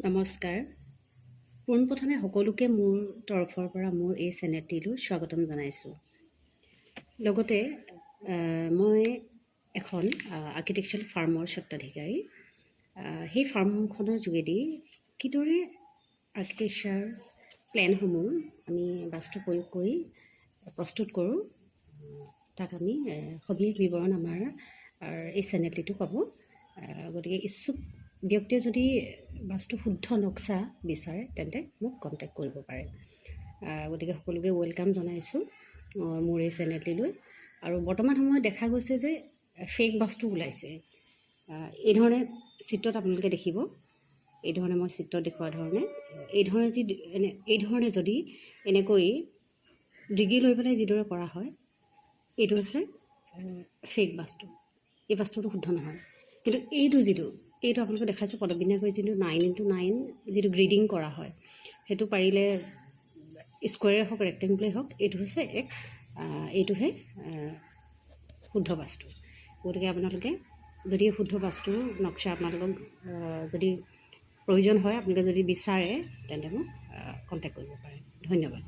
নমস্কাৰ। পোনপ্ৰথমে সকলোকে মোৰ তৰফৰ পৰা মোৰ এই চেনেলটিলৈ স্বাগতম জনাইছোঁ। লগতে মই এখন আৰ্কিটেকচাৰেল ফাৰ্মৰ স্বত্বাধিকাৰী। সেই ফাৰ্মখনৰ যোগেদি কিদৰে আৰ্কিটেকচাৰ প্লেনসমূহ আমি বাস্তু প্ৰয়োগ কৰি প্ৰস্তুত কৰোঁ, তাক আমি সবিশেষ বিৱৰণ আমাৰ এই চেনেলটিটো পাব। গতিকে ইচ্ছুক ব্যক্তিয়ে যদি বাস্তু শুদ্ধ নক্সা বিচাৰে তেন্তে মোক কণ্টেক্ট কৰিব পাৰে। গতিকে সকলোকে ৱেলকাম জনাইছোঁ মোৰ এই চেনেলটিলৈ। আৰু বৰ্তমান সময়ত দেখা গৈছে যে ফেক বাস্তু ওলাইছে। এইধৰণে চিত্ৰত আপোনালোকে দেখিব, এইধৰণে মই চিত্ৰত দেখুওৱা ধৰণে এইধৰণে যদি এনেকৈ ডিগ্ৰী লৈ পেলাই যিদৰে কৰা হয়, এইটো হৈছে ফেক বাস্তু। এই বাস্তুটো শুদ্ধ নহয়। কিন্তু এইটো আপোনালোকে দেখাইছোঁ পদবিন্যাস যিটো 9x9 যিটো গ্ৰিডিং কৰা হয়, সেইটো পাৰিলে স্কুৱেৰে হওক ৰেক্টেংগুলাৰে হওক, এইটোহে শুদ্ধ বাস্তু। গতিকে আপোনালোকে যদি শুদ্ধ বাস্তুৰ নক্সা আপোনালোকক যদি প্ৰয়োজন হয়, আপোনালোকে যদি বিচাৰে তেন্তে মোক কণ্টেক্ট কৰিব পাৰে। ধন্যবাদ।